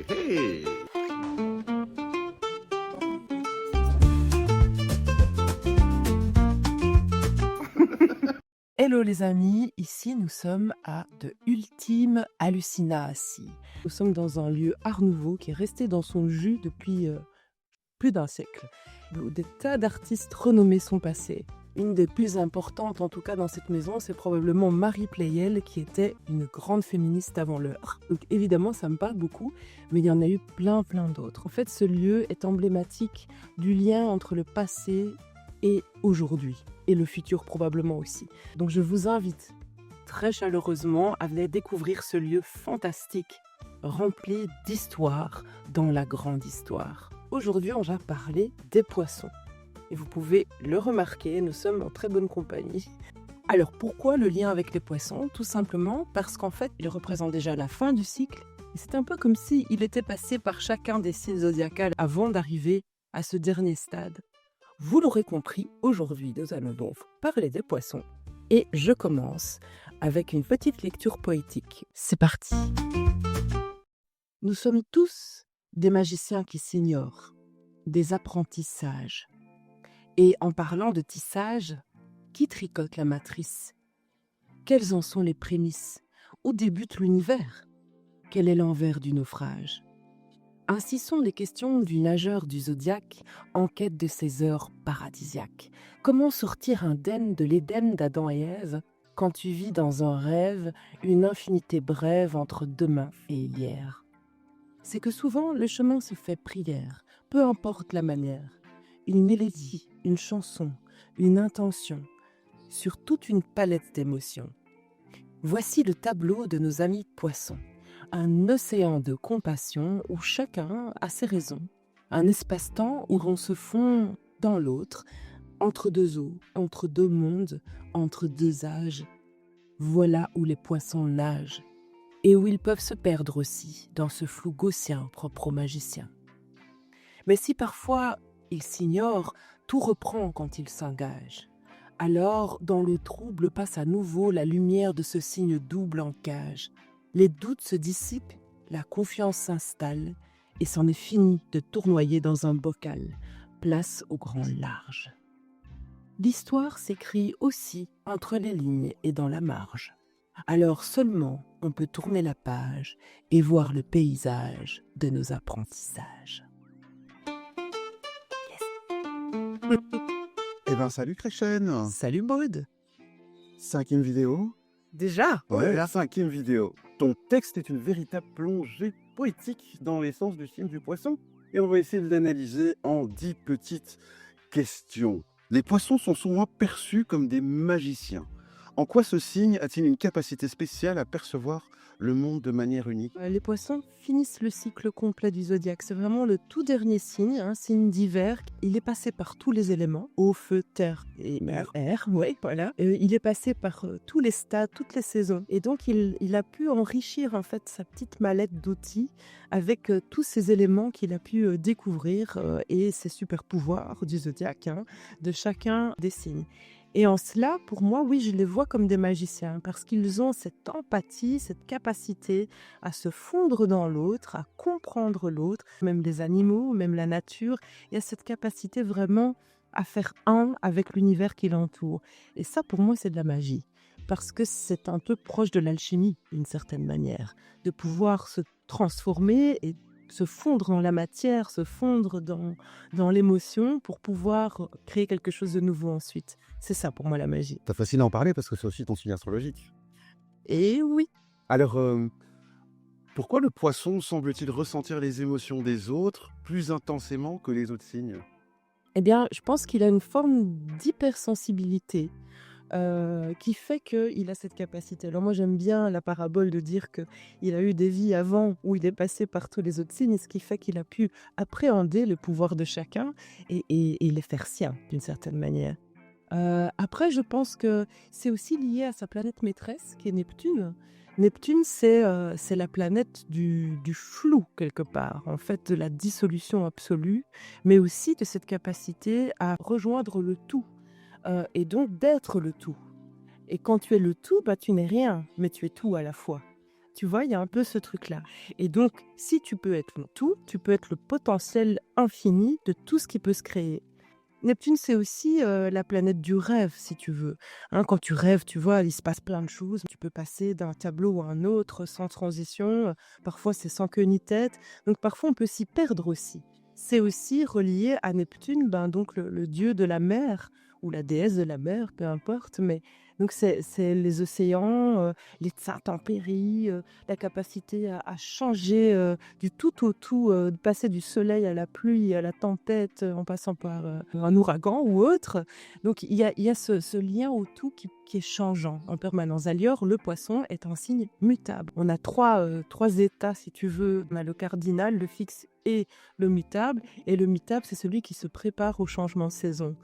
Hey. Hello les amis, ici nous sommes à de Ultime Hallucinatie. Nous sommes dans un lieu art nouveau qui est resté dans son jus depuis plus d'un siècle, où des tas d'artistes renommés sont passés. Une des plus importantes en tout cas dans cette maison, c'est probablement Marie Pleyel qui était une grande féministe avant l'heure. Donc évidemment ça me parle beaucoup, mais il y en a eu plein d'autres. En fait ce lieu est emblématique du lien entre le passé et aujourd'hui, et le futur probablement aussi. Donc je vous invite très chaleureusement à venir découvrir ce lieu fantastique, rempli d'histoire dans la grande histoire. Aujourd'hui, on va parler des poissons. Et vous pouvez le remarquer, nous sommes en très bonne compagnie. Alors pourquoi le lien avec les poissons? Tout simplement parce qu'en fait, il représente déjà la fin du cycle. Et c'est un peu comme s'il était passé par chacun des signes zodiacaux avant d'arriver à ce dernier stade. Vous l'aurez compris, aujourd'hui nous allons donc parler des poissons. Et je commence avec une petite lecture poétique. C'est parti. Nous sommes tous des magiciens qui s'ignorent, des apprentis sages. Et en parlant de tissage, qui tricote la matrice? Quelles en sont les prémices? Où débute l'univers? Quel est l'envers du naufrage? Ainsi sont les questions du nageur du zodiaque en quête de ses heures paradisiaques. Comment sortir indemne de l'Éden d'Adam et Ève quand tu vis dans un rêve une infinité brève entre demain et hier? C'est que souvent le chemin se fait prière, peu importe la manière. Une mélodie, une chanson, une intention, sur toute une palette d'émotions. Voici le tableau de nos amis poissons. Un océan de compassion où chacun a ses raisons. Un espace-temps où l'on se fond dans l'autre, entre deux eaux, entre deux mondes, entre deux âges. Voilà où les poissons nagent. Et où ils peuvent se perdre aussi dans ce flou gaussien propre aux magiciens. Mais si parfois ils s'ignorent, tout reprend quand ils s'engagent. Alors, dans le trouble passe à nouveau la lumière de ce signe double en cage. Les doutes se dissipent, la confiance s'installe, et c'en est fini de tournoyer dans un bocal. Place au grand large. L'histoire s'écrit aussi entre les lignes et dans la marge. Alors seulement on peut tourner la page et voir le paysage de nos apprentissages. Eh ben salut Créchen. Salut Maud. 5e vidéo. Déjà? Ouais, la 5e vidéo. Ton texte est une véritable plongée poétique dans l'essence du signe du poisson. Et on va essayer de l'analyser en 10 petites questions. Les poissons sont souvent perçus comme des magiciens. En quoi ce signe a-t-il une capacité spéciale à percevoir le monde de manière unique? Les poissons finissent le cycle complet du zodiaque. C'est vraiment le tout dernier signe, un signe d'hiver. Il est passé par tous les éléments, eau, feu, terre et air. Oui, voilà. Il est passé par tous les stades, toutes les saisons. Et donc, il a pu enrichir en fait sa petite mallette d'outils avec tous ces éléments qu'il a pu découvrir et ses super pouvoirs du zodiaque, de chacun des signes. Et en cela, pour moi, oui, je les vois comme des magiciens parce qu'ils ont cette empathie, cette capacité à se fondre dans l'autre, à comprendre l'autre, même les animaux, même la nature. Il y a cette capacité vraiment à faire un avec l'univers qui l'entoure. Et ça, pour moi, c'est de la magie parce que c'est un peu proche de l'alchimie, d'une certaine manière, de pouvoir se transformer et se fondre dans la matière, se fondre dans l'émotion pour pouvoir créer quelque chose de nouveau ensuite. C'est ça pour moi la magie. T'as facile à en parler parce que c'est aussi ton signe astrologique. Et oui, Alors, pourquoi le poisson semble-t-il ressentir les émotions des autres plus intensément que les autres signes? eh bien, je pense qu'il a une forme d'hypersensibilité qui fait qu'il a cette capacité. Alors moi, j'aime bien la parabole de dire qu'il a eu des vies avant où il est passé par tous les autres signes, ce qui fait qu'il a pu appréhender le pouvoir de chacun et les faire siens, d'une certaine manière. Après, je pense que c'est aussi lié à sa planète maîtresse, qui est Neptune. Neptune, c'est la planète du flou, quelque part, en fait, de la dissolution absolue, mais aussi de cette capacité à rejoindre le tout, et donc d'être le tout. Et quand tu es le tout, tu n'es rien, mais tu es tout à la fois. Tu vois, il y a un peu ce truc-là. Et donc, si tu peux être le tout, tu peux être le potentiel infini de tout ce qui peut se créer. Neptune, c'est aussi la planète du rêve, si tu veux. Hein, quand tu rêves, tu vois, il se passe plein de choses. Tu peux passer d'un tableau à un autre sans transition. Parfois, c'est sans queue ni tête. Donc, parfois, on peut s'y perdre aussi. C'est aussi relié à Neptune, ben, donc le dieu de la mer ou la déesse de la mer, peu importe. Mais donc, c'est les océans, les intempéries, la capacité à changer du tout au tout, de passer du soleil à la pluie, à la tempête, en passant par un ouragan ou autre. Donc il y a ce lien au tout qui est changeant en permanence. D'ailleurs, le poisson est un signe mutable. On a trois états, si tu veux. On a le cardinal, le fixe et le mutable. Et le mutable, c'est celui qui se prépare au changement de saison.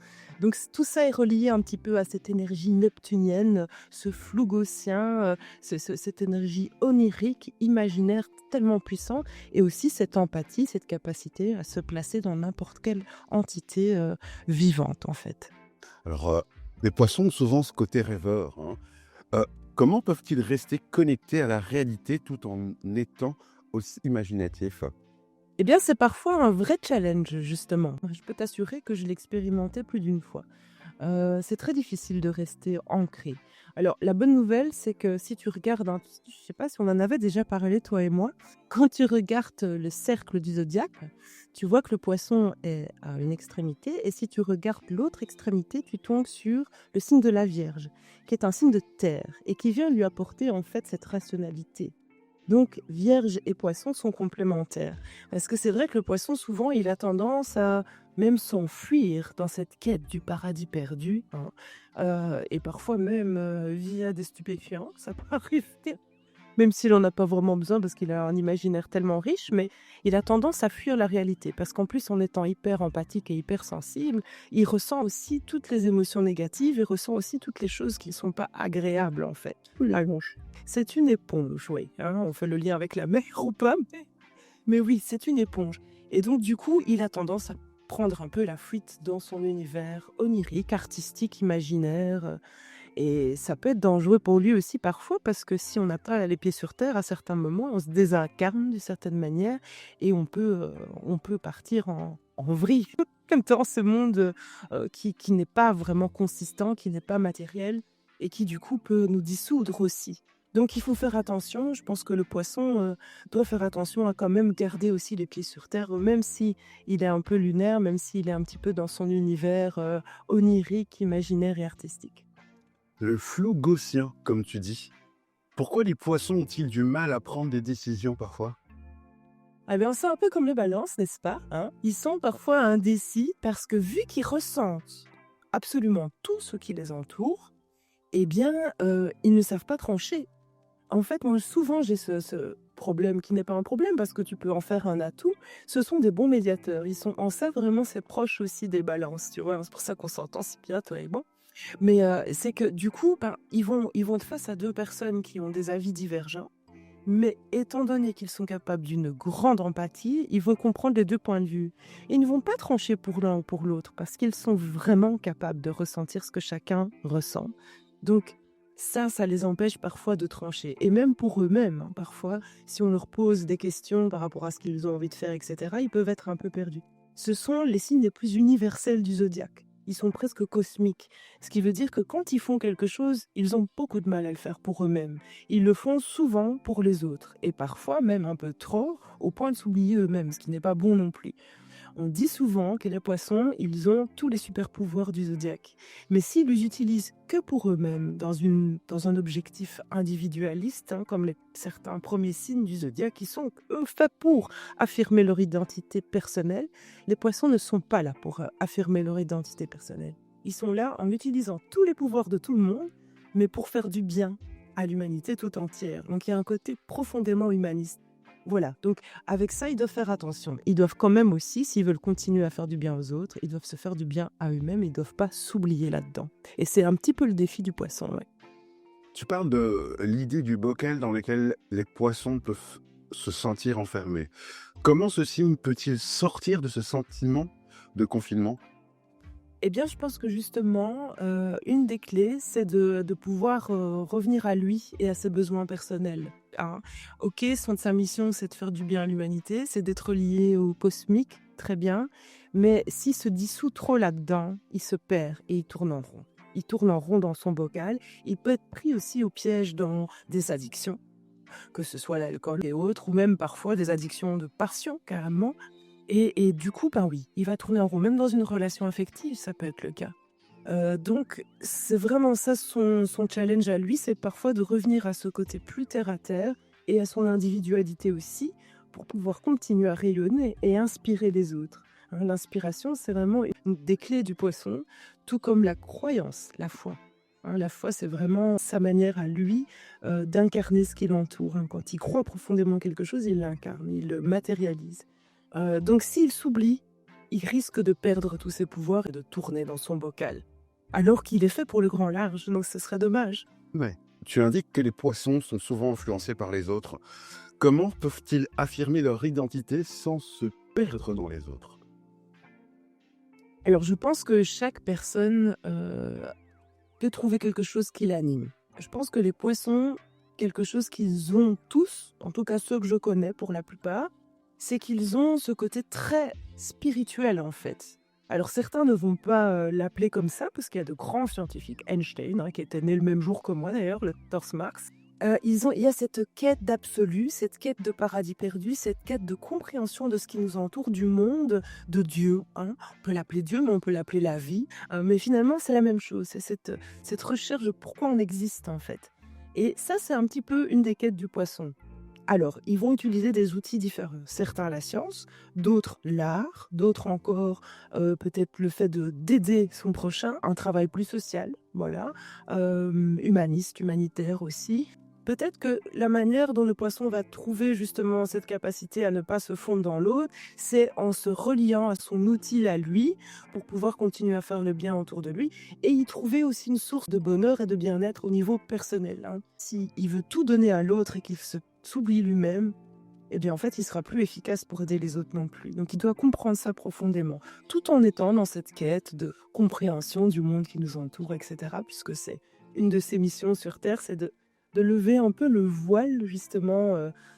Donc tout ça est relié un petit peu à cette énergie neptunienne, ce flou gaussien, cette énergie onirique, imaginaire tellement puissant, et aussi cette empathie, cette capacité à se placer dans n'importe quelle entité vivante en fait. Alors, les poissons ont souvent ce côté rêveur, hein. Comment peuvent-ils rester connectés à la réalité tout en étant aussi imaginatifs? Eh bien, c'est parfois un vrai challenge, justement. Je peux t'assurer que je l'ai expérimenté plus d'une fois. C'est très difficile de rester ancré. Alors, la bonne nouvelle, c'est que si tu regardes, je sais pas si on en avait déjà parlé, toi et moi, quand tu regardes le cercle du zodiaque, tu vois que le poisson est à une extrémité, et si tu regardes l'autre extrémité, tu tombes sur le signe de la Vierge, qui est un signe de terre, et qui vient lui apporter en fait cette rationalité. Donc, Vierge et Poisson sont complémentaires. Parce que c'est vrai que le Poisson, souvent, il a tendance à même s'enfuir dans cette quête du paradis perdu, hein. Et parfois même via des stupéfiants, ça peut arriver. Même s'il en a pas vraiment besoin parce qu'il a un imaginaire tellement riche, mais il a tendance à fuir la réalité. Parce qu'en plus, en étant hyper empathique et hyper sensible, il ressent aussi toutes les émotions négatives, il ressent aussi toutes les choses qui ne sont pas agréables, en fait. La longe. C'est une éponge, oui, hein, on fait le lien avec la mer ou pas, mais oui, c'est une éponge. Et donc, du coup, il a tendance à prendre un peu la fuite dans son univers onirique, artistique, imaginaire. Et ça peut être dangereux pour lui aussi parfois, parce que si on n'a pas les pieds sur terre, à certains moments, on se désincarne d'une certaine manière et on peut partir en vrille dans ce monde qui n'est pas vraiment consistant, qui n'est pas matériel et qui du coup peut nous dissoudre aussi. Donc il faut faire attention. Je pense que le poisson doit faire attention à quand même garder aussi les pieds sur terre, même si il est un peu lunaire, même s'il est un petit peu dans son univers onirique, imaginaire et artistique. Le flou gaussien, comme tu dis. Pourquoi les poissons ont-ils du mal à prendre des décisions parfois? Eh bien, c'est un peu comme les balances, n'est-ce pas, hein? Ils sont parfois indécis parce que vu qu'ils ressentent absolument tout ce qui les entoure, eh bien, ils ne savent pas trancher. En fait, moi, souvent, j'ai ce problème qui n'est pas un problème parce que tu peux en faire un atout. Ce sont des bons médiateurs. Ils sont en ça, vraiment, c'est proche aussi des balances, tu vois? C'est pour ça qu'on s'entend si bien, toi et moi. Mais c'est que du coup, ben, ils vont être face à 2 personnes qui ont des avis divergents, mais étant donné qu'ils sont capables d'une grande empathie, ils vont comprendre les 2 points de vue. Ils ne vont pas trancher pour l'un ou pour l'autre parce qu'ils sont vraiment capables de ressentir ce que chacun ressent. Donc ça les empêche parfois de trancher, et même pour eux-mêmes, hein, parfois, si on leur pose des questions par rapport à ce qu'ils ont envie de faire et cetera, ils peuvent être un peu perdus. Ce sont les signes les plus universels du zodiaque. Ils sont presque cosmiques, ce qui veut dire que quand ils font quelque chose, ils ont beaucoup de mal à le faire pour eux-mêmes. Ils le font souvent pour les autres, et parfois même un peu trop, au point de s'oublier eux-mêmes, ce qui n'est pas bon non plus. On dit souvent que les poissons, ils ont tous les super pouvoirs du zodiaque. Mais s'ils les utilisent que pour eux-mêmes, dans un objectif individualiste, hein, comme certains premiers signes du zodiaque, qui sont eux faits pour affirmer leur identité personnelle, les poissons ne sont pas là pour affirmer leur identité personnelle. Ils sont là en utilisant tous les pouvoirs de tout le monde, mais pour faire du bien à l'humanité tout entière. Donc il y a un côté profondément humaniste. Voilà, donc avec ça, ils doivent faire attention. Ils doivent quand même aussi, s'ils veulent continuer à faire du bien aux autres, ils doivent se faire du bien à eux-mêmes, ils ne doivent pas s'oublier là-dedans. Et c'est un petit peu le défi du poisson, ouais. Tu parles de l'idée du bocal dans lequel les poissons peuvent se sentir enfermés. Comment ce signe peut-il sortir de ce sentiment de confinement? Eh bien, je pense que justement, une des clés, c'est de pouvoir revenir à lui et à ses besoins personnels. hein. Ok, sa mission, c'est de faire du bien à l'humanité, c'est d'être lié au cosmique, très bien. Mais s'il se dissout trop là-dedans, il se perd et il tourne en rond. Il tourne en rond dans son bocal. Il peut être pris aussi au piège dans des addictions, que ce soit l'alcool et autres, ou même parfois des addictions de passion, carrément. Et du coup, ben oui, il va tourner en rond. Même dans une relation affective, ça peut être le cas. Donc, c'est vraiment ça son challenge à lui, c'est parfois de revenir à ce côté plus terre à terre et à son individualité aussi, pour pouvoir continuer à rayonner et inspirer les autres. Hein, l'inspiration, c'est vraiment une des clés du poisson, tout comme la croyance, la foi. Hein, la foi, c'est vraiment sa manière à lui d'incarner ce qui l'entoure. Hein. Quand il croit profondément quelque chose, il l'incarne, il le matérialise. Donc, s'il s'oublie, il risque de perdre tous ses pouvoirs et de tourner dans son bocal. Alors qu'il est fait pour le grand large, donc ce serait dommage. Ouais. Tu indiques que les poissons sont souvent influencés par les autres. Comment peuvent-ils affirmer leur identité sans se perdre dans les autres? Alors je pense que chaque personne peut trouver quelque chose qui l'anime. Je pense que les poissons, quelque chose qu'ils ont tous, en tout cas ceux que je connais pour la plupart, c'est qu'ils ont ce côté très spirituel en fait. Alors certains ne vont pas l'appeler comme ça, parce qu'il y a de grands scientifiques, Einstein, hein, qui était né le même jour que moi d'ailleurs, le 14 mars. Il y a cette quête d'absolu, cette quête de paradis perdu, cette quête de compréhension de ce qui nous entoure, du monde, de Dieu. Hein. On peut l'appeler Dieu, mais on peut l'appeler la vie. Mais finalement, c'est la même chose. C'est cette recherche de pourquoi on existe, en fait. Et ça, c'est un petit peu une des quêtes du poisson. Alors, ils vont utiliser des outils différents. Certains la science, d'autres l'art, d'autres encore peut-être le fait d'aider son prochain, un travail plus social, voilà, humaniste, humanitaire aussi. Peut-être que la manière dont le poisson va trouver justement cette capacité à ne pas se fondre dans l'autre, c'est en se reliant à son outil à lui pour pouvoir continuer à faire le bien autour de lui et y trouver aussi une source de bonheur et de bien-être au niveau personnel. Hein. S'il veut tout donner à l'autre et qu'il s'oublie lui-même, eh bien en fait, il sera plus efficace pour aider les autres non plus. Donc il doit comprendre ça profondément, tout en étant dans cette quête de compréhension du monde qui nous entoure, etc. Puisque c'est une de ses missions sur Terre, c'est de lever un peu le voile justement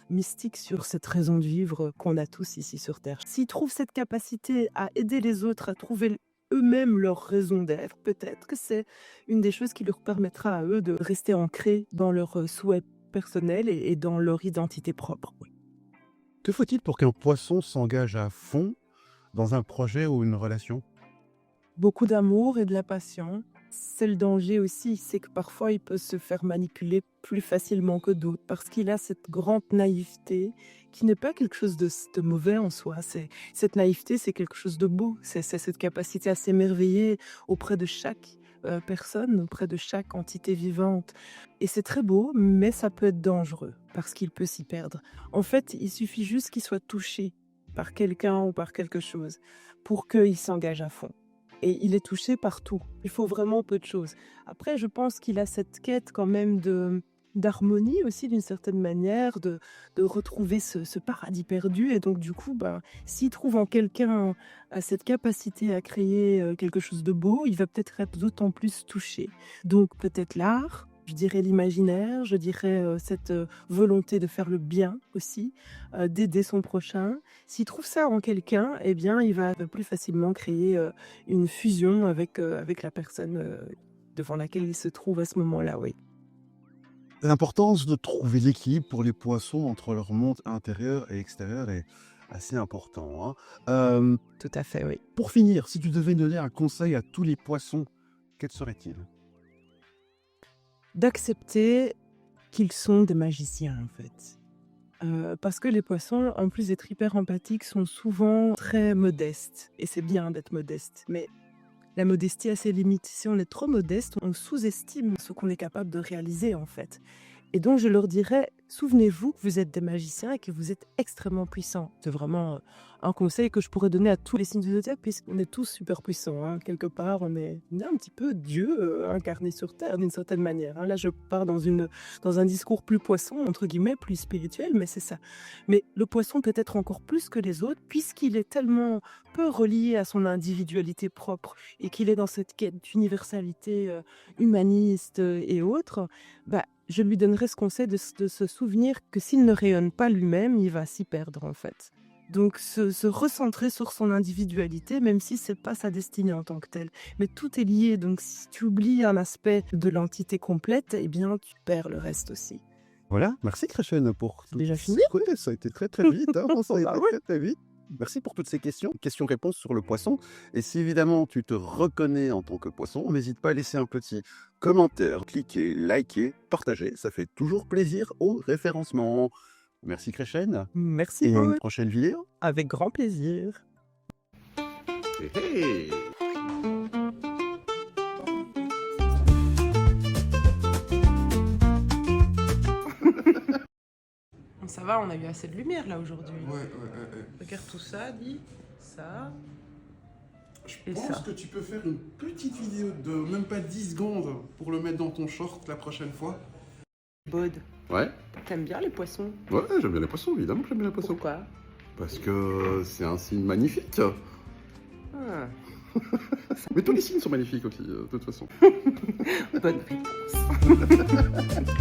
mystique sur cette raison de vivre qu'on a tous ici sur Terre. S'ils trouvent cette capacité à aider les autres à trouver eux-mêmes leur raison d'être, peut-être que c'est une des choses qui leur permettra à eux de rester ancrés dans leurs souhaits personnels et dans leur identité propre. Oui. Que faut-il pour qu'un poisson s'engage à fond dans un projet ou une relation? Beaucoup d'amour et de la passion. C'est le danger aussi, c'est que parfois il peut se faire manipuler plus facilement que d'autres parce qu'il a cette grande naïveté qui n'est pas quelque chose de mauvais en soi. Cette naïveté, c'est quelque chose de beau. C'est cette capacité à s'émerveiller auprès de chaque personne, auprès de chaque entité vivante. Et c'est très beau, mais ça peut être dangereux parce qu'il peut s'y perdre. En fait, il suffit juste qu'il soit touché par quelqu'un ou par quelque chose pour qu'il s'engage à fond. Et il est touché par tout. Il faut vraiment peu de choses. Après, je pense qu'il a cette quête quand même d'harmonie aussi d'une certaine manière, de retrouver ce paradis perdu. Et donc du coup, s'il trouve en quelqu'un cette capacité à créer quelque chose de beau, il va peut-être être d'autant plus touché. Donc peut-être l'art, je dirais l'imaginaire, je dirais cette volonté de faire le bien aussi, d'aider son prochain. S'il trouve ça en quelqu'un, eh bien, il va plus facilement créer une fusion avec la personne devant laquelle il se trouve à ce moment-là, oui. L'importance de trouver l'équilibre pour les poissons entre leur monde intérieur et extérieur est assez important, hein. Tout à fait, oui. Pour finir, si tu devais donner un conseil à tous les poissons, quel serait-il? D'accepter qu'ils sont des magiciens, en fait. Parce que les poissons, en plus d'être hyper empathiques, sont souvent très modestes. Et c'est bien d'être modeste. Mais la modestie a ses limites. Si on est trop modeste, on sous-estime ce qu'on est capable de réaliser, en fait. Et donc, je leur dirais, souvenez-vous que vous êtes des magiciens et que vous êtes extrêmement puissants. C'est vraiment un conseil que je pourrais donner à tous les signes du zodiaque, puisqu'on est tous super puissants. Hein. Quelque part, on est un petit peu Dieu incarné sur Terre, d'une certaine manière. Hein. Là, je pars dans un discours plus poisson, entre guillemets, plus spirituel, mais c'est ça. Mais le poisson peut être encore plus que les autres, puisqu'il est tellement peu relié à son individualité propre et qu'il est dans cette quête d'universalité humaniste et autres, je lui donnerais ce conseil de se souvenir que s'il ne rayonne pas lui-même, il va s'y perdre en fait. Donc se recentrer sur son individualité, même si c'est pas sa destinée en tant que telle. Mais tout est lié, donc si tu oublies un aspect de l'entité complète, eh bien tu perds le reste aussi. Voilà, merci Kreshen pour C'est déjà fini? Ouais, ça a été très très vite, hein, ça a été Bah ouais. très très vite. Merci pour toutes ces questions-réponses sur le poisson. Et si évidemment tu te reconnais en tant que poisson, n'hésite pas à laisser un petit commentaire, cliquer, liker, partager, ça fait toujours plaisir au référencement. Merci Kreshen, Merci et à une Paul, prochaine vidéo. avec grand plaisir. Hé hé. Ça va, on a eu assez de lumière là aujourd'hui. Ouais. Regarde tout ça, dis ça. Je Et pense ça. que tu peux faire une petite vidéo de même pas 10 secondes pour le mettre dans ton short la prochaine fois. Bod, Ouais, t'aimes bien les poissons? j'aime bien les poissons, évidemment que j'aime bien les poissons. Pourquoi? Parce que c'est un signe magnifique. Ah, Mais tous les signes sont magnifiques aussi, de toute façon. bonne réponse.